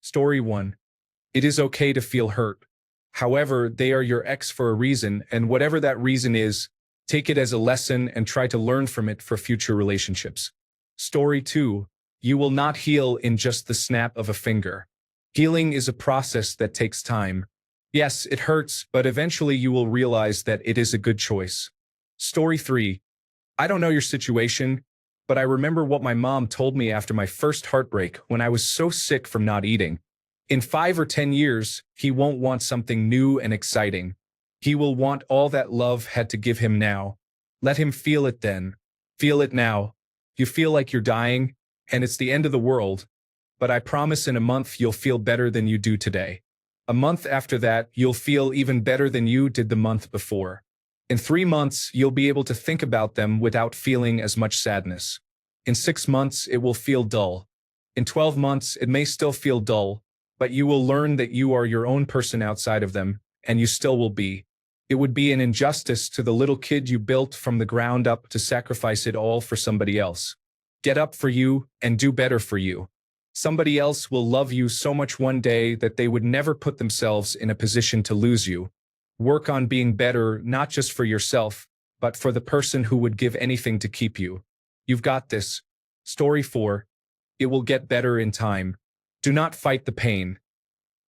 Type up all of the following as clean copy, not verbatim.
Story 1. It is okay to feel hurt. However, they are your ex for a reason, and whatever that reason is, take it as a lesson and try to learn from it for future relationships. Story 2. You will not heal in just the snap of a finger. Healing is a process that takes time. Yes, it hurts, but eventually you will realize that it is a good choice. Story 3. I don't know your situation, but I remember what my mom told me after my first heartbreak when I was so sick from not eating. In 5 or 10 years, he won't want something new and exciting. He will want all that love had to give him now. Let him feel it then. Feel it now. You feel like you're dying, and it's the end of the world, but I promise in a month you'll feel better than you do today. A month after that, you'll feel even better than you did the month before. In 3 months, you'll be able to think about them without feeling as much sadness. In 6 months, it will feel dull. In 12 months, it may still feel dull, but you will learn that you are your own person outside of them, and you still will be. It would be an injustice to the little kid you built from the ground up to sacrifice it all for somebody else. Get up for you and do better for you. Somebody else will love you so much one day that they would never put themselves in a position to lose you. Work on being better, not just for yourself, but for the person who would give anything to keep you. You've got this. Story 4. It will get better in time. Do not fight the pain.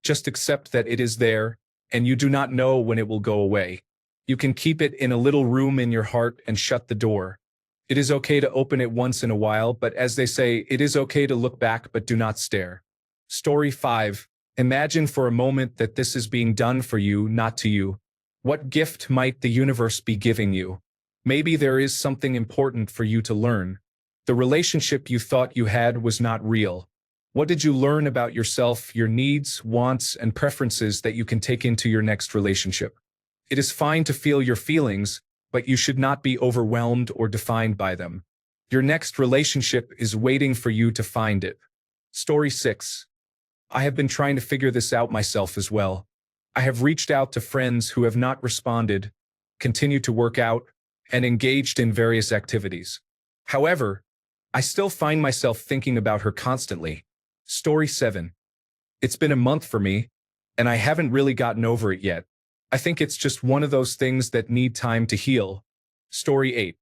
Just accept that it is there, and you do not know when it will go away. You can keep it in a little room in your heart and shut the door. It is okay to open it once in a while, but as they say, it is okay to look back but do not stare. Story 5. Imagine for a moment that this is being done for you, not to you. What gift might the universe be giving you? Maybe there is something important for you to learn. The relationship you thought you had was not real. What did you learn about yourself, your needs, wants, and preferences that you can take into your next relationship? It is fine to feel your feelings, but you should not be overwhelmed or defined by them. Your next relationship is waiting for you to find it. Story 6. I have been trying to figure this out myself as well. I have reached out to friends who have not responded, continued to work out, and engaged in various activities. However, I still find myself thinking about her constantly. Story 7. It's been a month for me, and I haven't really gotten over it yet. I think it's just one of those things that need time to heal. Story 8.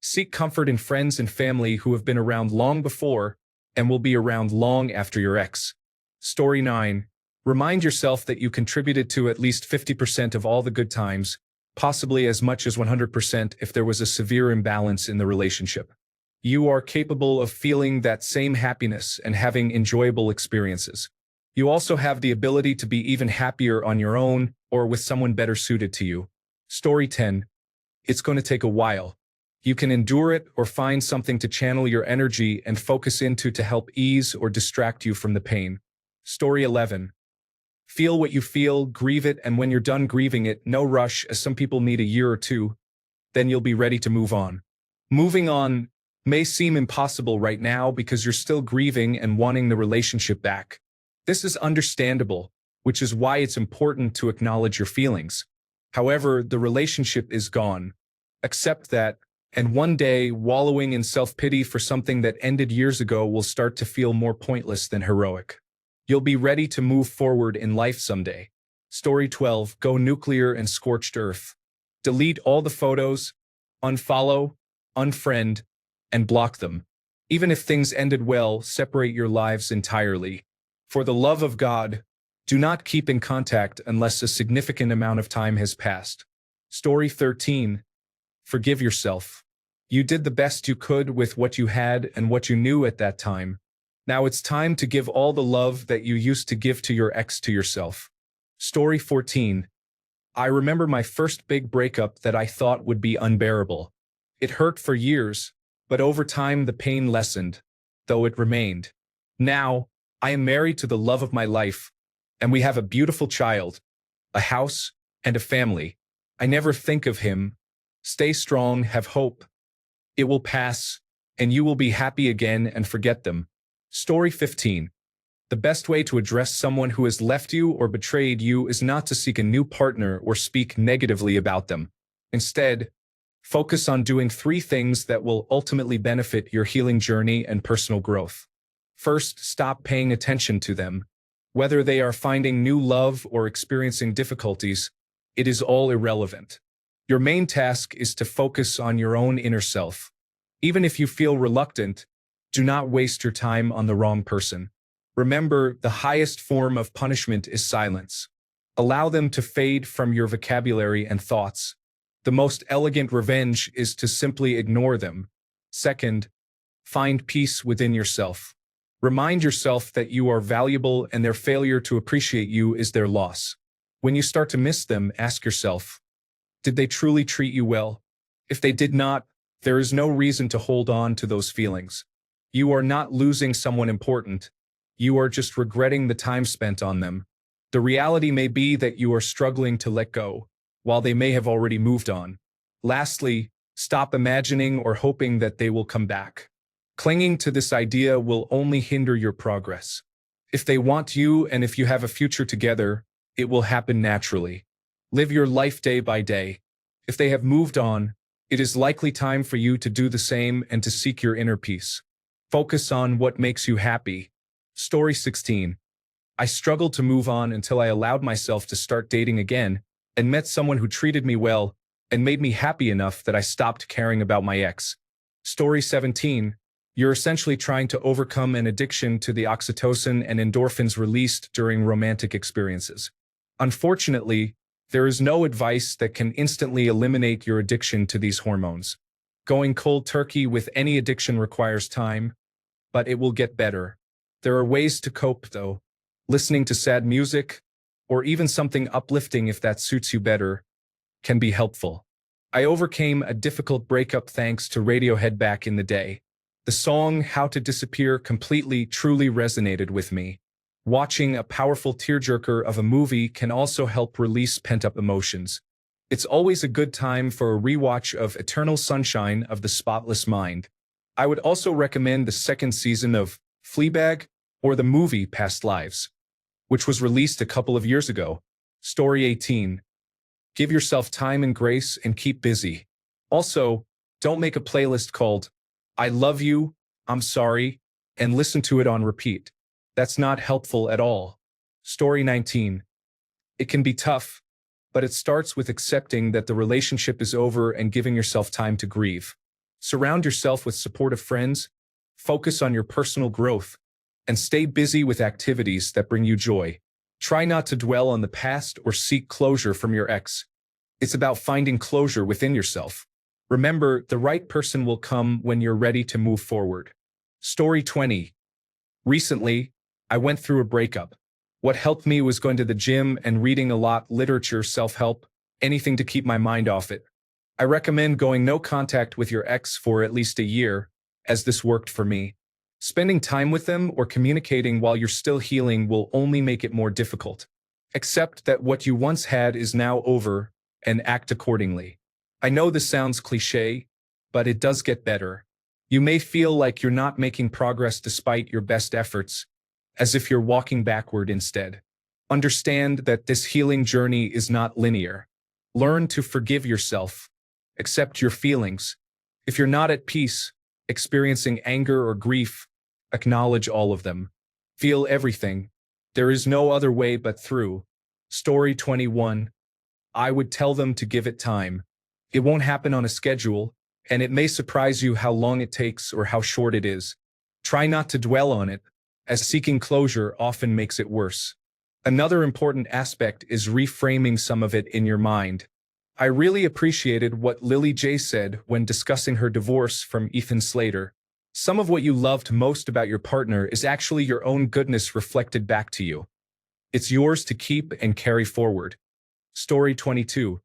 Seek comfort in friends and family who have been around long before and will be around long after your ex. Story 9. Remind yourself that you contributed to at least 50% of all the good times, possibly as much as 100% if there was a severe imbalance in the relationship. You are capable of feeling that same happiness and having enjoyable experiences. You also have the ability to be even happier on your own or with someone better suited to you. Story 10. It's going to take a while. You can endure it or find something to channel your energy and focus into to help ease or distract you from the pain. Story 11. Feel what you feel, grieve it, and when you're done grieving it, no rush, as some people need a year or two, then you'll be ready to move on. Moving on may seem impossible right now because you're still grieving and wanting the relationship back. This is understandable, which is why it's important to acknowledge your feelings. However, the relationship is gone. Accept that, and one day, wallowing in self-pity for something that ended years ago will start to feel more pointless than heroic. You'll be ready to move forward in life someday. Story 12. Go nuclear and scorched earth. Delete all the photos, unfollow, unfriend, and block them. Even if things ended well, separate your lives entirely. For the love of God, do not keep in contact unless a significant amount of time has passed. Story 13. Forgive yourself. You did the best you could with what you had and what you knew at that time. Now it's time to give all the love that you used to give to your ex to yourself. Story 14. I remember my first big breakup that I thought would be unbearable. It hurt for years, but over time the pain lessened, though it remained. Now, I am married to the love of my life, and we have a beautiful child, a house, and a family. I never think of him. Stay strong, have hope. It will pass, and you will be happy again and forget them. Story 15. The best way to address someone who has left you or betrayed you is not to seek a new partner or speak negatively about them. Instead, focus on doing 3 things that will ultimately benefit your healing journey and personal growth. First, stop paying attention to them. Whether they are finding new love or experiencing difficulties, it is all irrelevant. Your main task is to focus on your own inner self. Even if you feel reluctant, do not waste your time on the wrong person. Remember, the highest form of punishment is silence. Allow them to fade from your vocabulary and thoughts. The most elegant revenge is to simply ignore them. Second, find peace within yourself. Remind yourself that you are valuable and their failure to appreciate you is their loss. When you start to miss them, ask yourself, did they truly treat you well? If they did not, there is no reason to hold on to those feelings. You are not losing someone important. You are just regretting the time spent on them. The reality may be that you are struggling to let go, while they may have already moved on. Lastly, stop imagining or hoping that they will come back. Clinging to this idea will only hinder your progress. If they want you and if you have a future together, it will happen naturally. Live your life day by day. If they have moved on, it is likely time for you to do the same and to seek your inner peace. Focus on what makes you happy. Story 16. I struggled to move on until I allowed myself to start dating again and met someone who treated me well and made me happy enough that I stopped caring about my ex. Story 17. You're essentially trying to overcome an addiction to the oxytocin and endorphins released during romantic experiences. Unfortunately, there is no advice that can instantly eliminate your addiction to these hormones. Going cold turkey with any addiction requires time, but it will get better. There are ways to cope, though. Listening to sad music, or even something uplifting if that suits you better, can be helpful. I overcame a difficult breakup thanks to Radiohead back in the day. The song How to Disappear completely, truly resonated with me. Watching a powerful tearjerker of a movie can also help release pent-up emotions. It's always a good time for a rewatch of Eternal Sunshine of the Spotless Mind. I would also recommend the second season of Fleabag or the movie Past Lives, which was released a couple of years ago. Story 18. Give yourself time and grace and keep busy. Also, don't make a playlist called I Love You, I'm Sorry, and listen to it on repeat. That's not helpful at all. Story 19. It can be tough, but it starts with accepting that the relationship is over and giving yourself time to grieve. Surround yourself with supportive friends, focus on your personal growth, and stay busy with activities that bring you joy. Try not to dwell on the past or seek closure from your ex. It's about finding closure within yourself. Remember, the right person will come when you're ready to move forward. Story 20. Recently, I went through a breakup. What helped me was going to the gym and reading a lot, literature, self-help, anything to keep my mind off it. I recommend going no contact with your ex for at least a year, as this worked for me. Spending time with them or communicating while you're still healing will only make it more difficult. Accept that what you once had is now over and act accordingly. I know this sounds cliché, but it does get better. You may feel like you're not making progress despite your best efforts, as if you're walking backward instead. Understand that this healing journey is not linear. Learn to forgive yourself. Accept your feelings. If you're not at peace, experiencing anger or grief, acknowledge all of them. Feel everything. There is no other way but through. Story 21. I would tell them to give it time. It won't happen on a schedule, and it may surprise you how long it takes or how short it is. Try not to dwell on it, as seeking closure often makes it worse. Another important aspect is reframing some of it in your mind. I really appreciated what Lily J said when discussing her divorce from Ethan Slater. Some of what you loved most about your partner is actually your own goodness reflected back to you. It's yours to keep and carry forward. Story 22.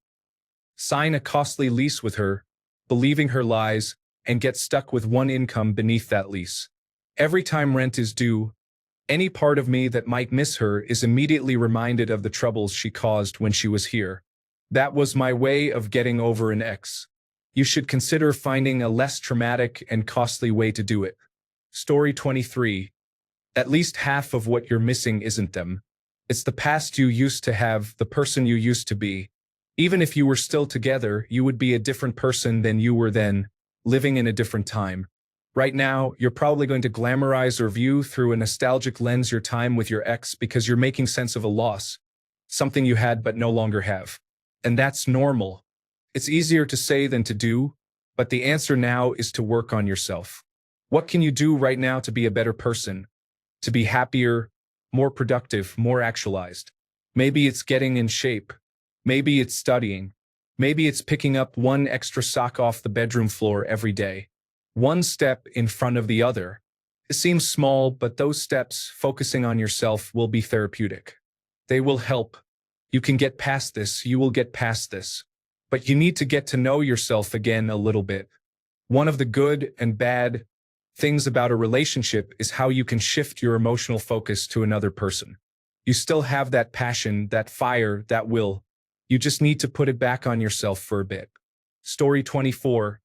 Sign a costly lease with her, believing her lies, and get stuck with one income beneath that lease. Every time rent is due, any part of me that might miss her is immediately reminded of the troubles she caused when she was here. That was my way of getting over an ex. You should consider finding a less traumatic and costly way to do it. Story 23. At least half of what you're missing isn't them. It's the past you used to have, the person you used to be. Even if you were still together, you would be a different person than you were then, living in a different time. Right now, you're probably going to glamorize or view through a nostalgic lens your time with your ex because you're making sense of a loss, something you had but no longer have. And that's normal. It's easier to say than to do, but the answer now is to work on yourself. What can you do right now to be a better person, to be happier, more productive, more actualized? Maybe it's getting in shape. Maybe it's studying. Maybe it's picking up one extra sock off the bedroom floor every day. One step in front of the other. It seems small, but those steps, focusing on yourself, will be therapeutic. They will help. You can get past this. You will get past this. But you need to get to know yourself again a little bit. One of the good and bad things about a relationship is how you can shift your emotional focus to another person. You still have that passion, that fire, that will. You just need to put it back on yourself for a bit. Story 24.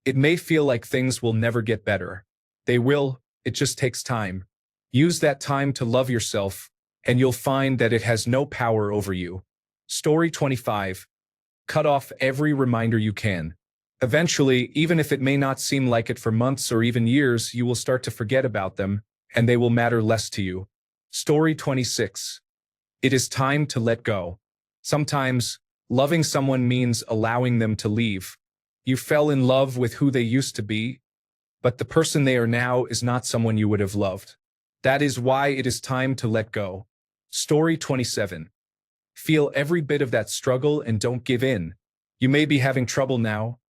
It may feel like things will never get better. They will, it just takes time. Use that time to love yourself, and you'll find that it has no power over you. Story 25. Cut off every reminder you can. Eventually, even if it may not seem like it for months or even years, you will start to forget about them, and they will matter less to you. Story 26. It is time to let go. Sometimes, loving someone means allowing them to leave. You fell in love with who they used to be, but the person they are now is not someone you would have loved. That is why it is time to let go. Story 27. Feel every bit of that struggle and don't give in. You may be having trouble now,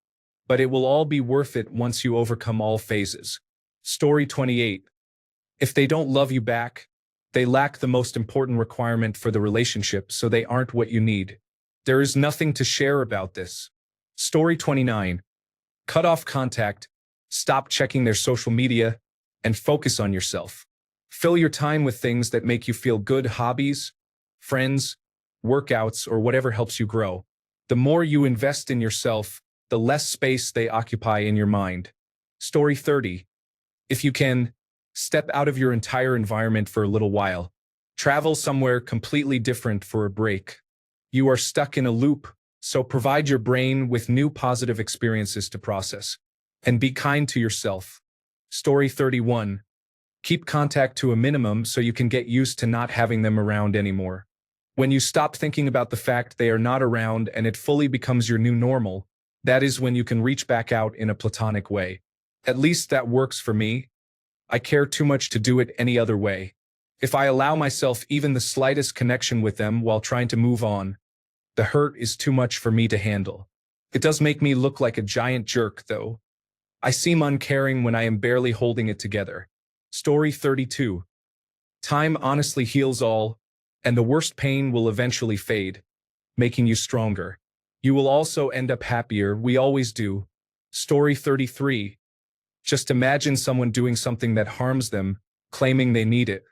but it will all be worth it once you overcome all phases. Story 28. If they don't love you back, they lack the most important requirement for the relationship, so they aren't what you need. There is nothing to share about this. Story 29. Cut off contact, stop checking their social media, and focus on yourself. Fill your time with things that make you feel good: hobbies, friends, workouts, or whatever helps you grow. The more you invest in yourself, the less space they occupy in your mind. Story 30. If you can, step out of your entire environment for a little while. Travel somewhere completely different for a break. You are stuck in a loop, so provide your brain with new positive experiences to process. And be kind to yourself. Story 31. Keep contact to a minimum so you can get used to not having them around anymore. When you stop thinking about the fact they are not around and it fully becomes your new normal, that is when you can reach back out in a platonic way. At least that works for me. I care too much to do it any other way. If I allow myself even the slightest connection with them while trying to move on, the hurt is too much for me to handle. It does make me look like a giant jerk, though. I seem uncaring when I am barely holding it together. Story 32. Time honestly heals all, and the worst pain will eventually fade, making you stronger. You will also end up happier, we always do. Story 33. Just imagine someone doing something that harms them, claiming they need it.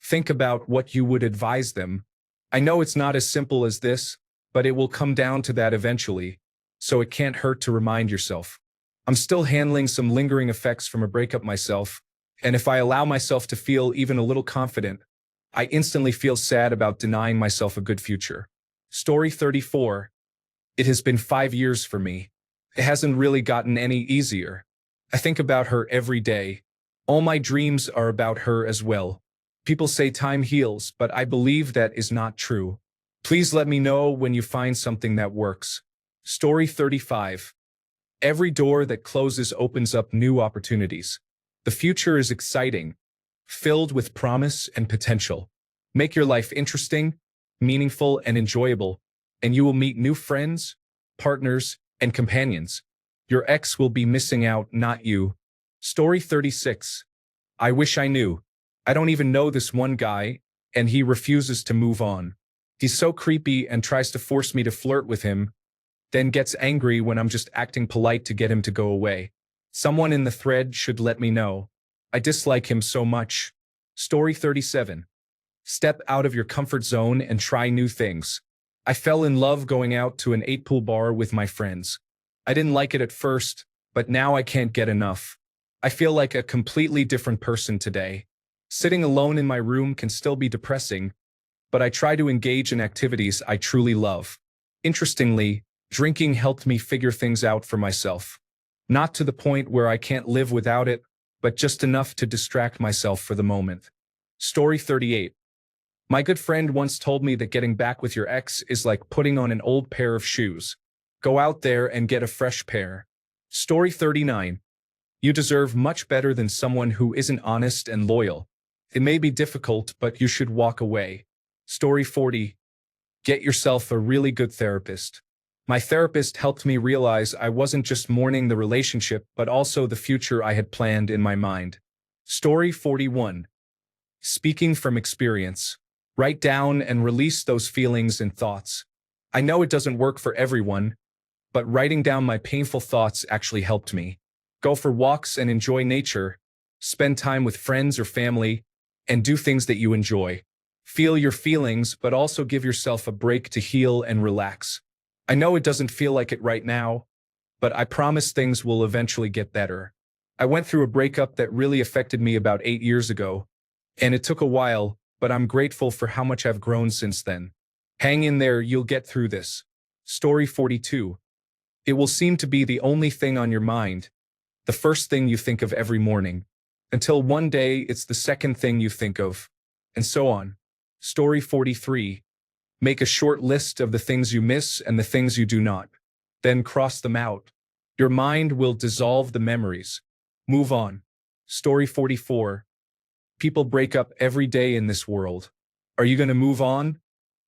Think about what you would advise them. I know it's not as simple as this, but it will come down to that eventually, so it can't hurt to remind yourself. I'm still handling some lingering effects from a breakup myself, and if I allow myself to feel even a little confident, I instantly feel sad about denying myself a good future. Story 34. It has been 5 years for me. It hasn't really gotten any easier. I think about her every day. All my dreams are about her as well. People say time heals, but I believe that is not true. Please let me know when you find something that works. Story 35. Every door that closes opens up new opportunities. The future is exciting, filled with promise and potential. Make your life interesting, meaningful, and enjoyable, and you will meet new friends, partners, and companions. Your ex will be missing out, not you. Story 36. I wish I knew. I don't even know this one guy, and he refuses to move on. He's so creepy and tries to force me to flirt with him, then gets angry when I'm just acting polite to get him to go away. Someone in the thread should let me know. I dislike him so much. Story 37. Step out of your comfort zone and try new things. I fell in love going out to an 8-pool bar with my friends. I didn't like it at first, but now I can't get enough. I feel like a completely different person today. Sitting alone in my room can still be depressing, but I try to engage in activities I truly love. Interestingly, drinking helped me figure things out for myself. Not to the point where I can't live without it, but just enough to distract myself for the moment. Story 38. My good friend once told me that getting back with your ex is like putting on an old pair of shoes. Go out there and get a fresh pair. Story 39. You deserve much better than someone who isn't honest and loyal. It may be difficult, but you should walk away. Story 40. Get yourself a really good therapist. My therapist helped me realize I wasn't just mourning the relationship, but also the future I had planned in my mind. Story 41. Speaking from experience. Write down and release those feelings and thoughts. I know it doesn't work for everyone, but writing down my painful thoughts actually helped me. Go for walks and enjoy nature. Spend time with friends or family, and do things that you enjoy. Feel your feelings, but also give yourself a break to heal and relax. I know it doesn't feel like it right now, but I promise things will eventually get better. I went through a breakup that really affected me about 8 years ago, and it took a while, but I'm grateful for how much I've grown since then. Hang in there, you'll get through this. Story 42. It will seem to be the only thing on your mind, the first thing you think of every morning, until one day it's the second thing you think of, and so on. Story 43. Make a short list of the things you miss and the things you do not. Then cross them out. Your mind will dissolve the memories. Move on. Story 44. People break up every day in this world. Are you going to move on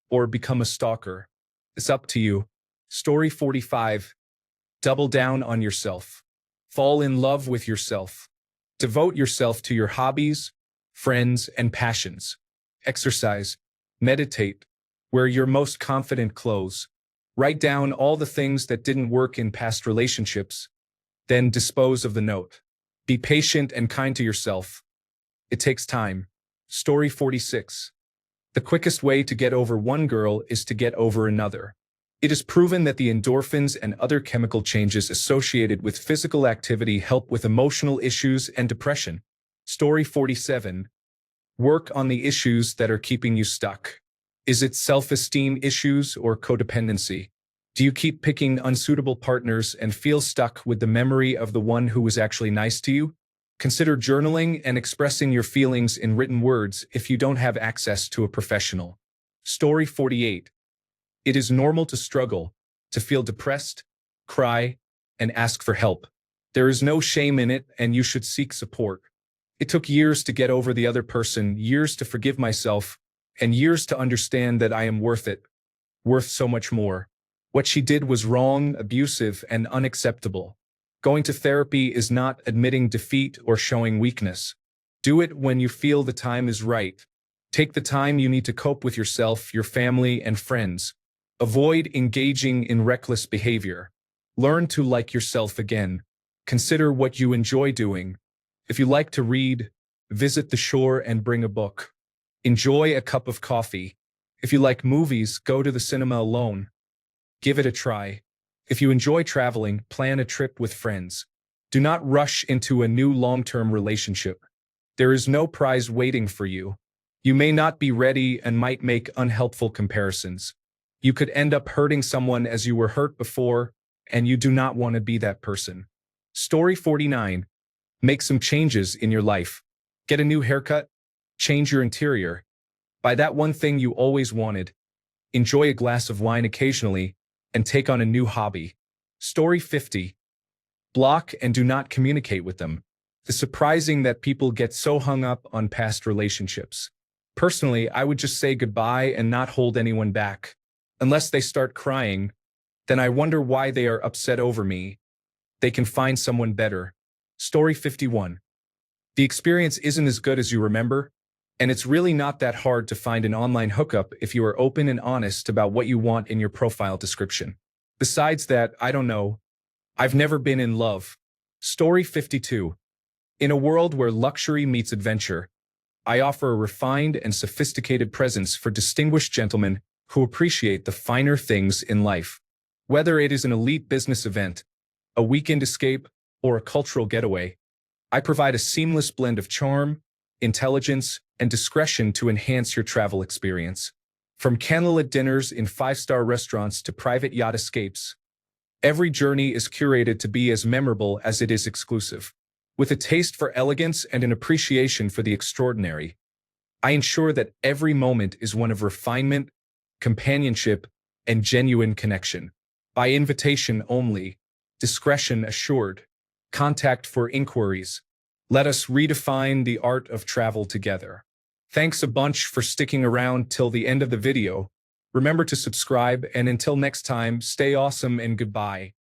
or become a stalker? It's up to you. Story 45. Double down on yourself. Fall in love with yourself. Devote yourself to your hobbies, friends, and passions. Exercise. Meditate. Wear your most confident clothes. Write down all the things that didn't work in past relationships. Then dispose of the note. Be patient and kind to yourself. It takes time. Story 46. The quickest way to get over one girl is to get over another. It is proven that the endorphins and other chemical changes associated with physical activity help with emotional issues and depression. Story 47. Work on the issues that are keeping you stuck. Is it self-esteem issues or codependency? Do you keep picking unsuitable partners and feel stuck with the memory of the one who was actually nice to you? Consider journaling and expressing your feelings in written words if you don't have access to a professional. Story 48. It is normal to struggle, to feel depressed, cry, and ask for help. There is no shame in it, and you should seek support. It took years to get over the other person, years to forgive myself, and years to understand that I am worth it, worth so much more. What she did was wrong, abusive, and unacceptable. Going to therapy is not admitting defeat or showing weakness. Do it when you feel the time is right. Take the time you need to cope with yourself, your family, and friends. Avoid engaging in reckless behavior. Learn to like yourself again. Consider what you enjoy doing. If you like to read, visit the shore and bring a book. Enjoy a cup of coffee. If you like movies, go to the cinema alone. Give it a try. If you enjoy traveling, plan a trip with friends. Do not rush into a new long-term relationship. There is no prize waiting for you. You may not be ready and might make unhelpful comparisons. You could end up hurting someone as you were hurt before, and you do not want to be that person. Story 49. Make some changes in your life. Get a new haircut. Change your interior. Buy that one thing you always wanted. Enjoy a glass of wine occasionally, and take on a new hobby. Story 50. Block and do not communicate with them. It's surprising that people get so hung up on past relationships. Personally, I would just say goodbye and not hold anyone back. Unless they start crying, then I wonder why they are upset over me. They can find someone better. Story 51. The experience isn't as good as you remember, and it's really not that hard to find an online hookup if you are open and honest about what you want in your profile description. Besides that, I don't know. I've never been in love. Story 52. In a world where luxury meets adventure, I offer a refined and sophisticated presence for distinguished gentlemen who appreciate the finer things in life. Whether it is an elite business event, a weekend escape, or a cultural getaway, I provide a seamless blend of charm, intelligence, and discretion to enhance your travel experience. From candlelit dinners in five-star restaurants to private yacht escapes, every journey is curated to be as memorable as it is exclusive. With a taste for elegance and an appreciation for the extraordinary, I ensure that every moment is one of refinement, companionship, and genuine connection. By invitation only, discretion assured, contact for inquiries. Let us redefine the art of travel together. Thanks a bunch for sticking around till the end of the video. Remember to subscribe, and until next time, stay awesome and goodbye.